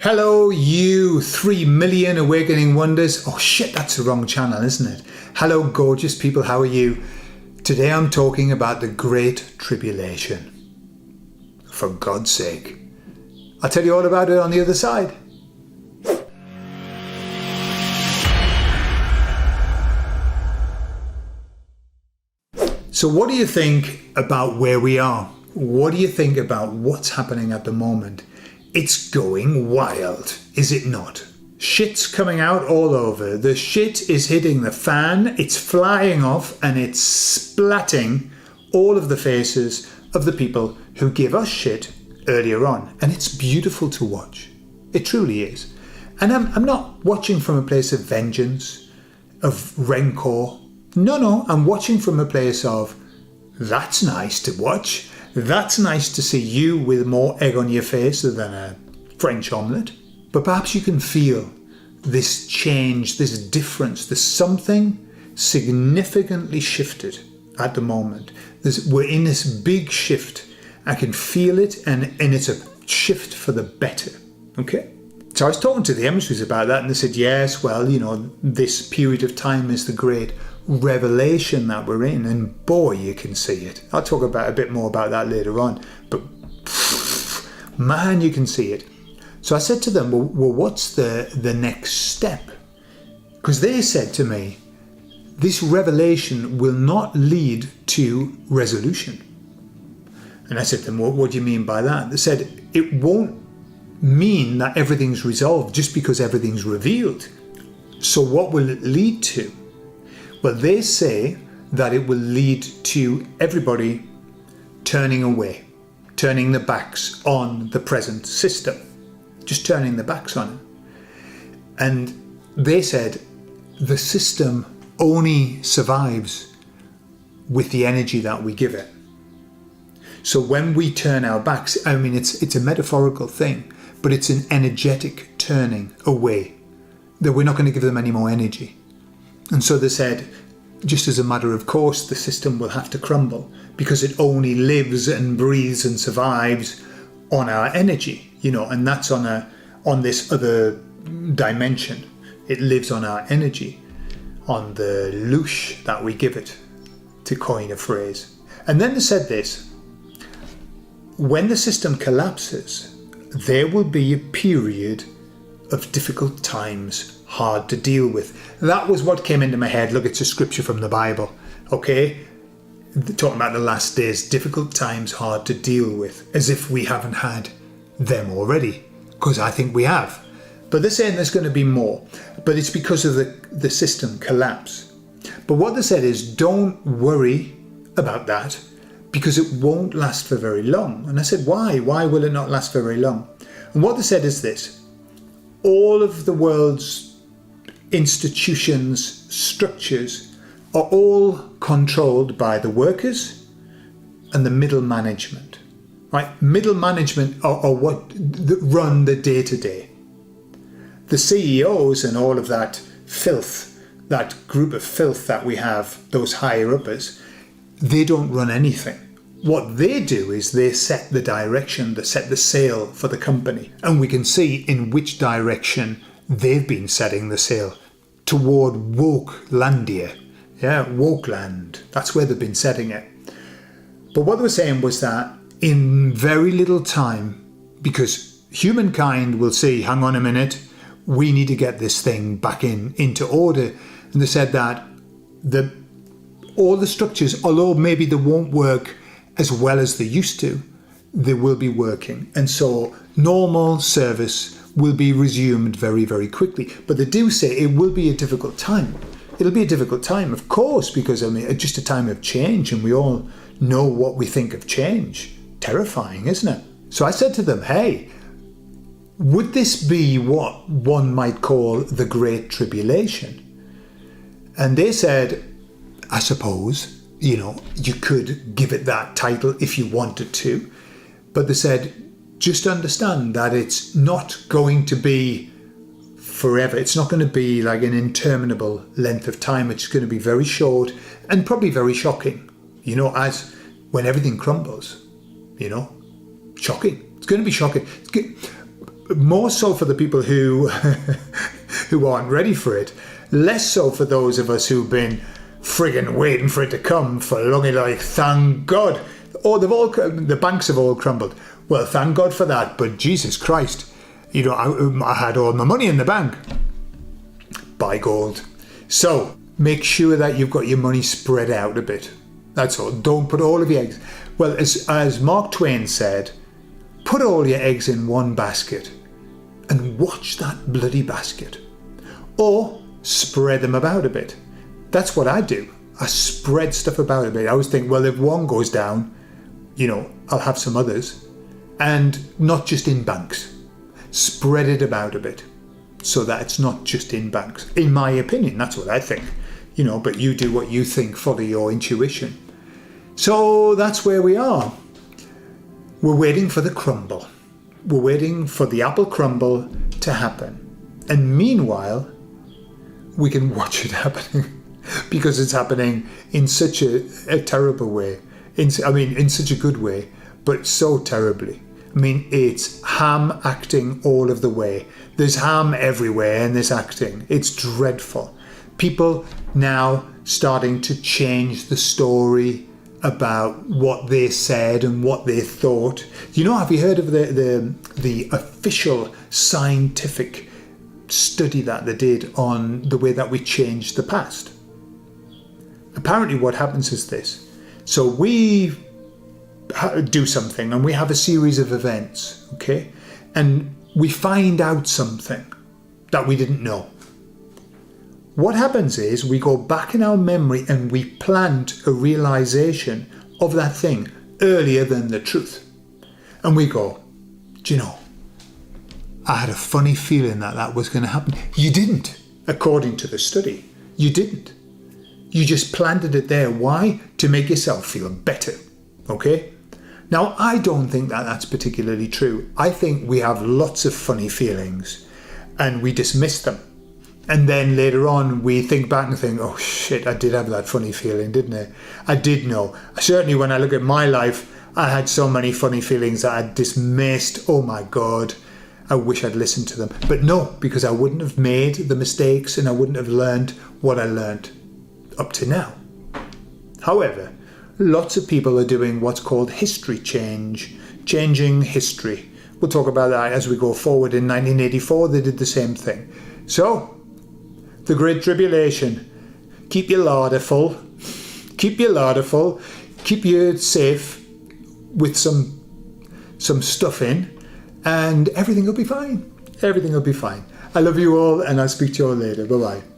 Hello, you 3 million awakening wonders. Oh shit, that's the wrong channel, isn't it? Hello, gorgeous people, how are you? Today I'm talking about the Great Tribulation. For God's sake. I'll tell you all about it on the other side. So what do you think about where we are? What do you think about what's happening at the moment? It's going wild, is it not? Shit's coming out all over. The shit is hitting the fan, it's flying off, and it's splatting all of the faces of the people who give us shit earlier on. And it's beautiful to watch. It truly is. And I'm not watching from a place of vengeance, of rancor. No, I'm watching from a place of, that's nice to watch. That's nice to see you with more egg on your face than a French omelette. But perhaps you can feel this change, this difference. There's something significantly shifted at the moment. We're in this big shift. I can feel it, and it's a shift for the better. Okay? So I was talking to the emissaries about that, and they said, yes, well, you know, this period of time is the great revelation that we're in, and boy, you can see it. I'll talk about a bit more about that later on, but man, you can see it. So I said to them, well, what's the next step? Because they said to me, this revelation will not lead to resolution. And I said to them, what do you mean by that? They said, it won't mean that everything's resolved just because everything's revealed. So what will it lead to? Well, they say that it will lead to everybody turning away, turning their backs on the present system, just turning their backs on it. And they said the system only survives with the energy that we give it. So when we turn our backs, I mean, it's a metaphorical thing, but it's an energetic turning away, that we're not going to give them any more energy. And so they said, just as a matter of course, the system will have to crumble because it only lives and breathes and survives on our energy, you know, and that's on this other dimension. It lives on our energy, on the loosh that we give it, to coin a phrase. And then they said this, when the system collapses, there will be a period of difficult times, hard to deal with. That was what came into my head. Look, it's a scripture from the Bible, okay? Talking about the last days, difficult times, hard to deal with, as if we haven't had them already, because I think we have. But they're saying there's going to be more, but it's because of the system collapse. But what they said is, don't worry about that, because it won't last for very long. And I said, why? Why will it not last for very long? And what they said is this, all of the world's institutions, structures are all controlled by the workers and the middle management, right? Middle management are what run the day-to-day. The CEOs and all of that filth, that group of filth that we have, those higher-uppers, they don't run anything. What they do is they set the direction, they set the sail for the company. And we can see in which direction they've been setting the sail, toward Wokelandia. Yeah, Wokeland. That's where they've been setting it. But what they were saying was that in very little time, because humankind will see, hang on a minute, we need to get this thing back into order. And they said that all the structures, although maybe they won't work as well as they used to, they will be working. And so normal service will be resumed very, very quickly. But they do say it will be a difficult time. It'll be a difficult time, of course, because I mean, it's just a time of change, and we all know what we think of change. Terrifying, isn't it? So I said to them, hey, would this be what one might call the Great Tribulation? And they said, I suppose, you know, you could give it that title if you wanted to. But they said, just understand that it's not going to be forever. It's not going to be like an interminable length of time. It's going to be very short and probably very shocking, you know, as when everything crumbles, you know, shocking. It's going to be shocking. more so for the people who who aren't ready for it, less so for those of us who've been friggin' waiting for it to come for long. Like, thank God. Oh, the banks have all crumbled. Well, thank God for that. But Jesus Christ, I had all my money in the bank. Buy gold. So make sure that you've got your money spread out a bit. That's all. Don't put all of your eggs. Well, as Mark Twain said, put all your eggs in one basket and watch that bloody basket. Or spread them about a bit. That's what I do. I spread stuff about a bit. I always think, well, if one goes down, I'll have some others. And not just in banks. Spread it about a bit so that it's not just in banks. In my opinion, that's what I think. But you do what you think, follow your intuition. So that's where we are. We're waiting for the crumble. We're waiting for the apple crumble to happen. And meanwhile, we can watch it happening because it's happening in such a terrible way. In such a good way, but so terribly. It's ham acting all of the way. There's ham everywhere in this acting. It's dreadful. People now starting to change the story about what they said and what they thought. Have you heard of the official scientific study that they did on the way that we change the past? Apparently what happens is this. So we do something and we have a series of events, okay? And we find out something that we didn't know. What happens is we go back in our memory and we plant a realization of that thing earlier than the truth. And we go, do you know, I had a funny feeling that was going to happen. You didn't, according to the study. You didn't. You just planted it there. Why? To make yourself feel better, okay? Now, I don't think that that's particularly true. I think we have lots of funny feelings and we dismiss them. And then later on, we think back and think, oh shit, I did have that funny feeling, didn't I? I did know. Certainly when I look at my life, I had so many funny feelings that I dismissed. Oh my God, I wish I'd listened to them. But no, because I wouldn't have made the mistakes and I wouldn't have learned what I learned up to now. However, lots of people are doing what's called history change, changing history. We'll talk about that as we go forward. In 1984, they did the same thing. So, the Great Tribulation. Keep your larder full. Keep your larder full. Keep you safe with some stuff in, and everything will be fine. Everything will be fine. I love you all, and I'll speak to you all later. Bye-bye.